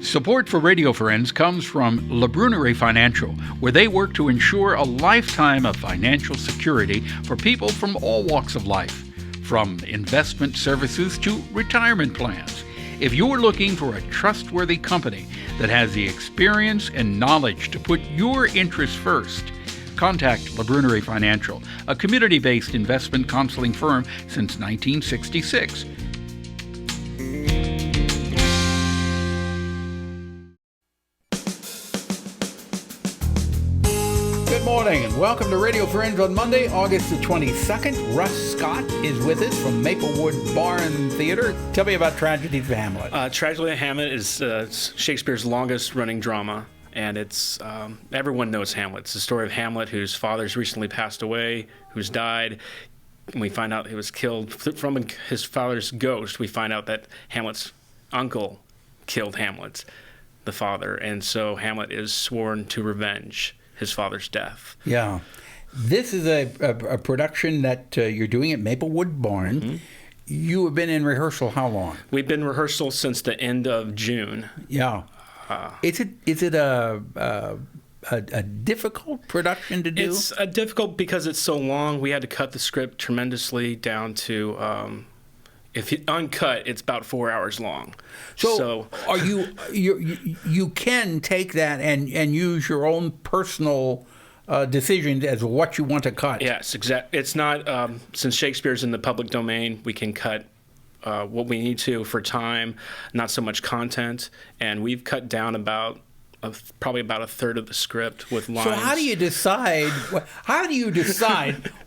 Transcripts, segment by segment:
Support for Radio Friends comes from La Brunerie Financial, where they work to ensure a lifetime of financial security for people from all walks of life, from investment services to retirement plans. If you're looking for a trustworthy company that has the experience and knowledge to put your interests first, contact La Brunerie Financial, a community-based investment counseling firm since 1966. Good morning and welcome to Radio Friends on Monday, August the 22nd. Russ Scott is with us from Maplewood Barn Theatre. Tell me about Tragedy of Hamlet. Tragedy of Hamlet is Shakespeare's longest running drama. And it's, everyone knows Hamlet. It's the story of Hamlet, whose father's recently passed away, who's died. And we find out he was killed from his father's ghost. We find out that Hamlet's uncle killed Hamlet, the father. And so Hamlet is sworn to revenge his father's death. Yeah. This is a production that you're doing at Maplewood Barn. Mm-hmm. You have been in rehearsal how long? We've been in rehearsal since the end of June. Yeah. Is it a difficult production to do? It's difficult because it's so long. We had to cut the script tremendously down to, if it uncut, it's about 4 hours long. So are you can take that and use your own personal decisions as what you want to cut? Yes, exactly. It's not since Shakespeare's in the public domain, we can cut what we need to for time, not so much content, and we've cut down probably about a third of the script with lines. So how do you decide?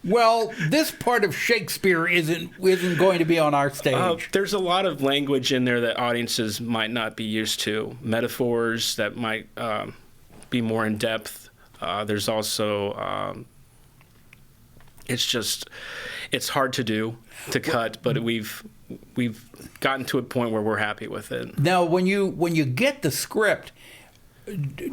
Well, this part of Shakespeare isn't going to be on our stage. There's a lot of language in there that audiences might not be used to, metaphors that might be more in depth. There's also it's hard to cut, but we've gotten to a point where we're happy with it. Now, when you get the script,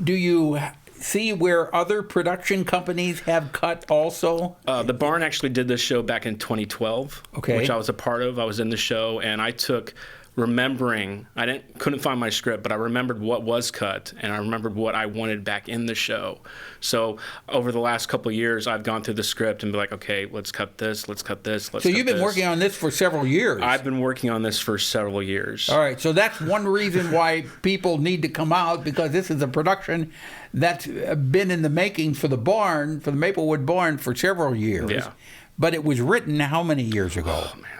do you see where other production companies have cut also? The Barn actually did this show back in 2012, which I was a part of. I was in the show, and I took remembering. I couldn't find my script, but I remembered what was cut, and I remembered what I wanted back in the show. So over the last couple of years, I've gone through the script and be like, okay, let's cut this, let's cut this, let's cut this. So you've been working on this for several years. I've been working on this for several years. All right, so that's one reason why people need to come out, because this is a production that's been in the making for the barn, for the Maplewood Barn, for several years. Yeah. But it was written how many years ago? Oh, man.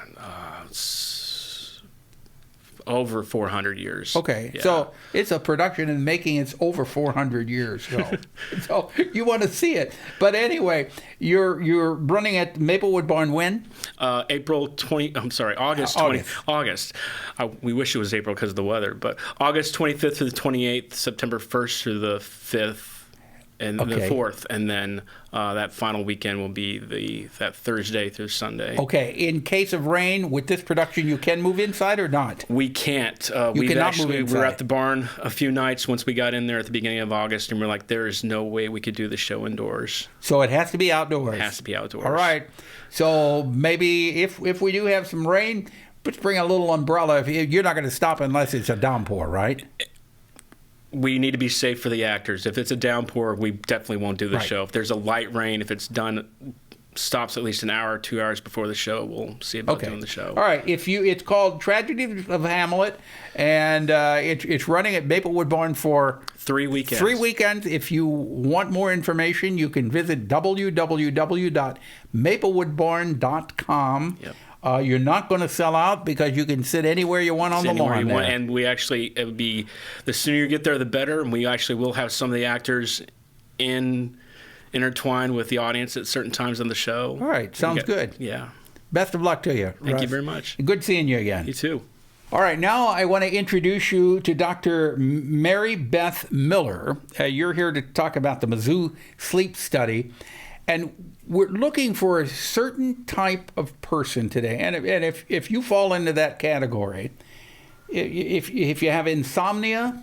Over 400 years. Okay, yeah. So it's a production in the making. It's over 400 years ago. So you want to see it. But anyway, you're running at Maplewood Barn when? August 20. August. We wish it was April because of the weather, but August 25th through the 28th, September 1st through the 5th. And the 4th, and then that final weekend will be that Thursday through Sunday. Okay. In case of rain, with this production, you can move inside or not? We can't. You cannot move inside. We were at the barn a few nights once we got in there at the beginning of August, and we're like, there is no way we could do the show indoors. So it has to be outdoors. It has to be outdoors. All right. So maybe if we do have some rain, let's bring a little umbrella. You're not going to stop unless it's a downpour, right? We need to be safe for the actors. If it's a downpour, we definitely won't do the show. If there's a light rain, if it's stops at least an hour or 2 hours before the show, we'll see about doing the show. All right. It's called Tragedy of Hamlet, and it's running at Maplewood Barn for 3 weekends. 3 weekends. If you want more information, you can visit www.maplewoodbarn.com. Yep. You're not going to sell out because you can sit anywhere you want on the lawn. And it would be, the sooner you get there, the better. And we actually will have some of the actors intertwined with the audience at certain times on the show. All right. Sounds good. Yeah. Best of luck to you. Thank you very much. Good seeing you again. You too. All right. Now I want to introduce you to Dr. Mary Beth Miller. You're here to talk about the Mizzou Sleep Study. And we're looking for a certain type of person today. And if you fall into that category, if you have insomnia,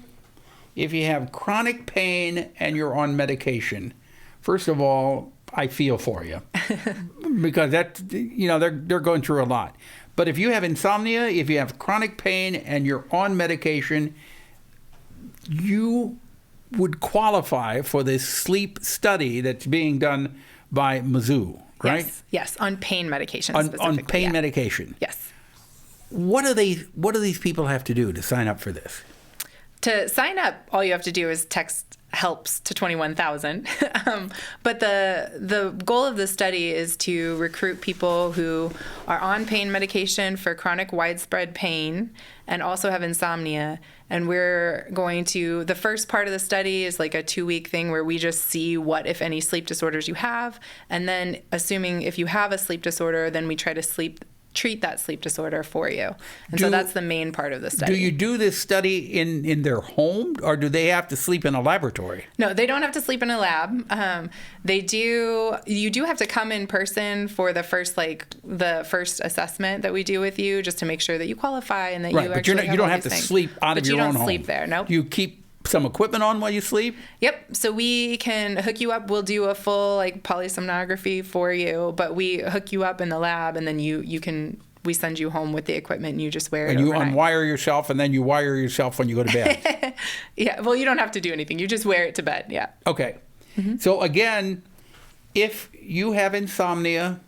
if you have chronic pain and you're on medication, first of all, I feel for you because they're going through a lot. But if you have insomnia, if you have chronic pain and you're on medication, you would qualify for this sleep study that's being done by Mizzou, right? Yes, on pain medication On specifically. pain medication. Yes. What do these people have to do to sign up for this? To sign up, all you have to do is text helps to 21,000. But the goal of the study is to recruit people who are on pain medication for chronic widespread pain and also have insomnia. And we're going to, the first part of the study is like a 2-week thing where we just see what, if any, sleep disorders you have. And then assuming if you have a sleep disorder, then we try to treat that sleep disorder for you. And so that's the main part of the study. Do you do this study in their home, or do they have to sleep in a laboratory? No, they don't have to sleep in a lab. You do have to come in person for the first assessment that we do with you, just to make sure that you qualify and that Right, you but actually you don't have to sleep out of your own home. But you don't sleep there, nope. You keep some equipment on while you sleep? Yep. So we can hook you up. We'll do a full polysomnography for you, but we hook you up in the lab, and then we send you home with the equipment, and you just wear it overnight. And you unwire yourself, and then you wire yourself when you go to bed. Yeah. Well, you don't have to do anything. You just wear it to bed. Yeah. Okay. Mm-hmm. So again, if you have insomnia,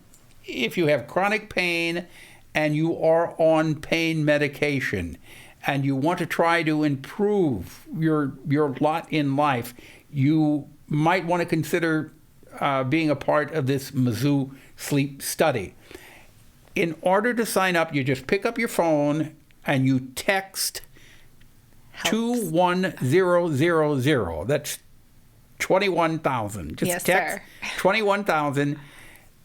if you have chronic pain, and you are on pain medication, and you want to try to improve your lot in life, you might want to consider being a part of this Mizzou sleep study. In order to sign up, you just pick up your phone and you text 21000. That's 21,000. Just yes, text sir. 21,000.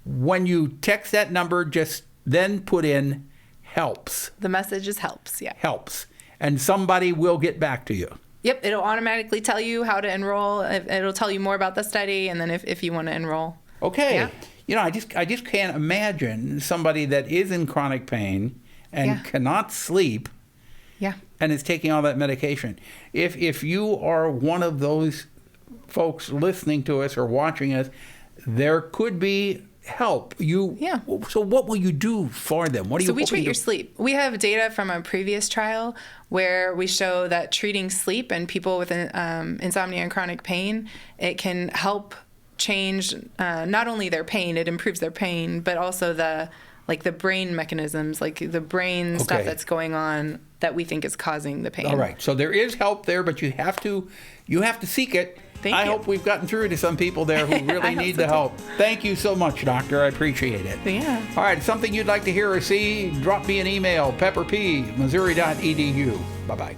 When you text that number, just then put in helps. The message is helps, yeah. Helps. And somebody will get back to you. Yep, it'll automatically tell you how to enroll. It'll tell you more about the study, and then if you want to enroll. Okay. Yeah. You know, I just can't imagine somebody that is in chronic pain and cannot sleep and is taking all that medication. If you are one of those folks listening to us or watching us, there could be help. So what will you do for them? So we treat your sleep. We have data from a previous trial where we show that treating sleep in people with insomnia and chronic pain, it can help change not only their pain, it improves their pain, but also the brain mechanisms, like the brain stuff that's going on that we think is causing the pain. All right. So there is help there, but you have to seek it. I hope we've gotten through to some people there who really need the help. Thank you so much, Doctor. I appreciate it. Yeah. All right. Something you'd like to hear or see, drop me an email, pepperp@missouri.edu. Bye-bye.